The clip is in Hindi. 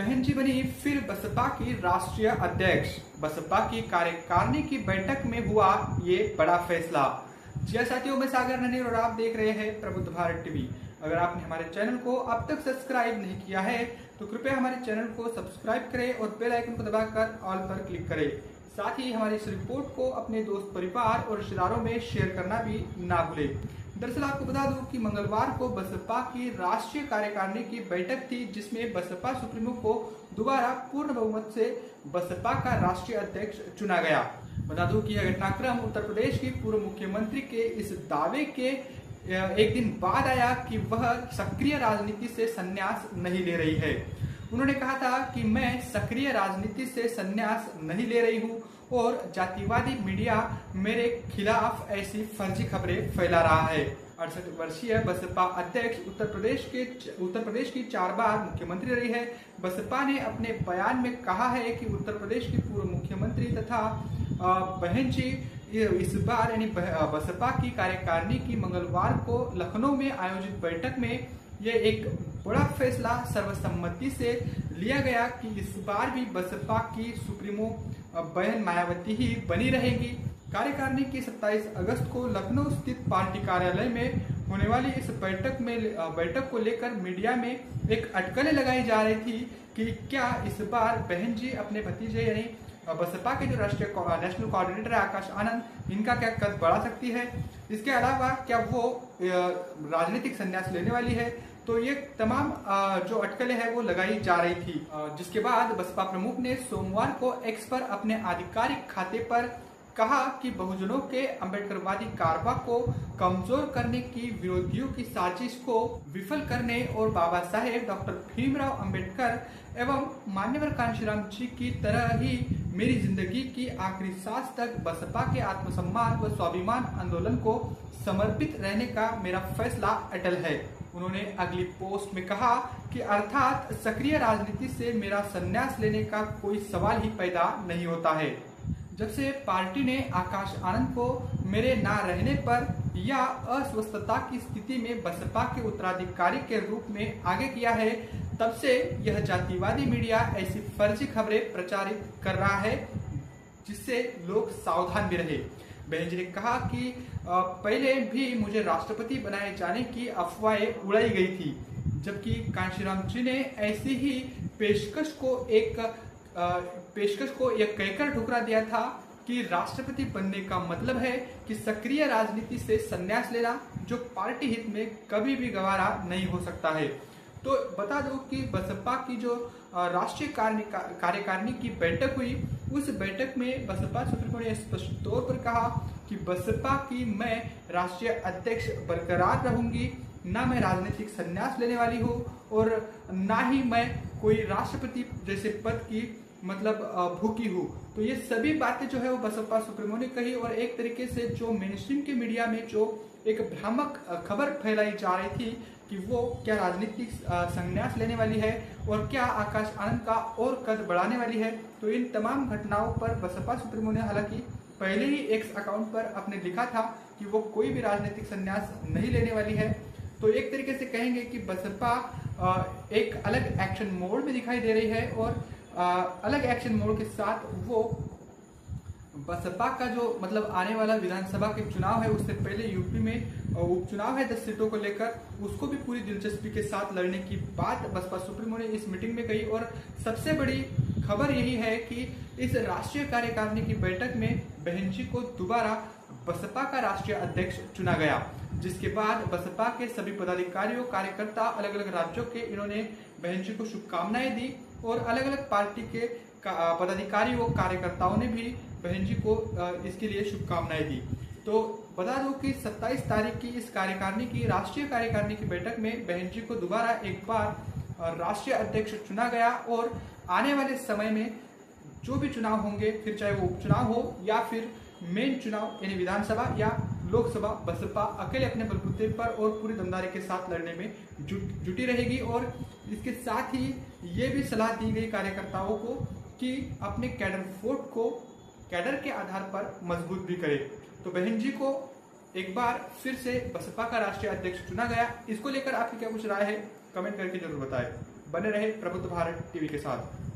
बहन जी बनी फिर बसपा की राष्ट्रीय अध्यक्ष। बसपा की कार्यकारिणी की बैठक में हुआ ये बड़ा फैसला। जी हाँ साथियों, मैं सागर ननीर और आप देख रहे हैं प्रबुद्ध भारत टीवी। अगर आपने हमारे चैनल को अब तक सब्सक्राइब नहीं किया है तो कृपया हमारे चैनल को सब्सक्राइब करें और बेल आइकन को दबाकर ऑल पर क्लिक करें। साथ ही हमारी इस रिपोर्ट को अपने दोस्त, परिवार और रिश्तेदारों में शेयर करना भी ना भूलें। दरअसल आपको बता दूं कि मंगलवार को बसपा की राष्ट्रीय कार्यकारिणी की बैठक थी, जिसमें बसपा सुप्रीमो को दोबारा पूर्ण बहुमत से बसपा का राष्ट्रीय अध्यक्ष चुना गया। बता दूं कि यह घटनाक्रम उत्तर प्रदेश की पूर्व मुख्यमंत्री के इस दावे के एक दिन बाद आया कि वह सक्रिय राजनीति से संन्यास नहीं ले रही है। उन्होंने कहा था कि मैं सक्रिय राजनीति से संन्यास नहीं ले रही हूं और जातिवादी मीडिया मेरे खिलाफ ऐसी फर्जी खबरें फैला रहा है। 68 वर्षीय बसपा अध्यक्ष उत्तर प्रदेश की 4 बार मुख्यमंत्री रही है। बसपा ने अपने बयान में कहा है कि उत्तर प्रदेश की पूर्व मुख्यमंत्री तथा बहन जी इस बार यानी बसपा की कार्यकारिणी की मंगलवार को लखनऊ में आयोजित बैठक में ये एक बड़ा फैसला सर्वसम्मति से लिया गया कि इस बार भी बसपा की सुप्रीमो बहन मायावती ही बनी रहेगी। कार्यकारिणी की 27 अगस्त को लखनऊ स्थित पार्टी कार्यालय में होने वाली इस बैठक को लेकर मीडिया में एक अटकलें लगाई जा रही थी कि क्या इस बार बहन जी अपने भतीजे यानी बसपा के जो राष्ट्रीय नेशनल कोऑर्डिनेटर है आकाश आनंद, इनका क्या कद बढ़ा सकती है। इसके अलावा क्या वो राजनीतिक संन्यास लेने वाली है। तो ये तमाम जो अटकलें हैं वो लगाई जा रही थी, जिसके बाद बसपा प्रमुख ने सोमवार को एक्स पर अपने आधिकारिक खाते पर कहा कि बहुजनों के अम्बेडकरवादी कारवा को कमजोर करने की विरोधियों की साजिश को विफल करने और बाबा साहेब डॉक्टर भीमराव अंबेडकर एवं मान्यवर कांशीराम जी की तरह ही मेरी जिंदगी की आखिरी सांस तक बसपा के आत्मसम्मान व स्वाभिमान आंदोलन को समर्पित रहने का मेरा फैसला अटल है। उन्होंने अगली पोस्ट में कहा कि अर्थात सक्रिय राजनीति से मेरा संन्यास लेने का कोई सवाल ही पैदा नहीं होता है। जब से पार्टी ने आकाश आनंद को मेरे ना रहने पर या अस्वस्थता की स्थिति में बसपा के उत्तराधिकारी के रूप में आगे किया है, तब से यह जातिवादी मीडिया ऐसी फर्जी खबरें प्रचारित कर रहा है जिससे लोग सावधान भी रहे। बहन जी ने कहा कि पहले भी मुझे राष्ट्रपति बनाए जाने की अफवाहें उड़ाई गई थी, जबकि कांशीराम जी ने ऐसी ही पेशकश को एक कहकर ठुकरा दिया था कि राष्ट्रपति बनने का मतलब है कि सक्रिय राजनीति से संन्यास लेना, जो पार्टी हित में कभी भी गवारा नहीं हो सकता है। तो बता दो कि बसपा की जो राष्ट्रीय कार्यकारिणी की बैठक हुई, उस बैठक में बसपा सुप्रीमो ने स्पष्ट तौर पर कहा कि बसपा की मैं राष्ट्रीय अध्यक्ष बरकरार रहूंगी, ना मैं राजनीतिक संन्यास लेने वाली हूँ और ना ही मैं कोई राष्ट्रपति जैसे पद की भूखी हूँ। तो ये सभी बातें जो है वो बसपा सुप्रीमो ने कही और एक तरीके से जो मेनस्ट्रीम के मीडिया में जो एक भ्रामक खबर फैलाई जा रही थी कि वो क्या राजनीतिक संन्यास लेने वाली है और क्या आकाश आनंद का और कद बढ़ाने वाली है। तो इन तमाम घटनाओं पर बसपा सुप्रीमो ने हालांकि पहले ही एक्स अकाउंट पर अपने लिखा था कि वो कोई भी राजनीतिक संन्यास नहीं लेने वाली है। तो एक तरीके से कहेंगे कि बसपा एक अलग एक्शन मोड में दिखाई दे रही है और अलग एक्शन मोड के साथ वो बसपा का जो आने वाला विधानसभा के चुनाव है, उससे पहले यूपी में उपचुनाव है 10 सीटों को लेकर, उसको भी पूरी दिलचस्पी के साथ लड़ने की बात बसपा सुप्रीमो ने इस मीटिंग में कही। और सबसे बड़ी खबर यही है कि इस राष्ट्रीय कार्यकारिणी की बैठक में बहन जी को दोबारा बसपा का राष्ट्रीय अध्यक्ष चुना गया, जिसके बाद बसपा के सभी पदाधिकारियों, कार्यकर्ता, अलग अलग राज्यों के इन्होंने बहन जी को शुभकामनाएं दी और अलग अलग पार्टी के पदाधिकारियों, कार्यकर्ताओं ने भी बहन जी को इसके लिए शुभकामनाएं दी। तो बता दूं कि 27 तारीख की इस कार्यकारिणी की राष्ट्रीय कार्यकारिणी की बैठक में बहन जी को दोबारा एक बार राष्ट्रीय अध्यक्ष चुना गया और आने वाले समय में जो भी चुनाव होंगे, फिर चाहे वो उपचुनाव हो या फिर मेन चुनाव यानी विधानसभा या लोकसभा, बसपा अकेले अपने बलबूते पर और पूरी दमदारी के साथ लड़ने में जुटी रहेगी। और इसके साथ ही ये भी सलाह दी गई कार्यकर्ताओं को कि अपने कैडर के आधार पर मजबूत भी करे। तो बहन जी को एक बार फिर से बसपा का राष्ट्रीय अध्यक्ष चुना गया। इसको लेकर आपकी क्या कुछ राय है, कमेंट करके जरूर बताएं। बने रहे प्रबुद्ध भारत टीवी के साथ।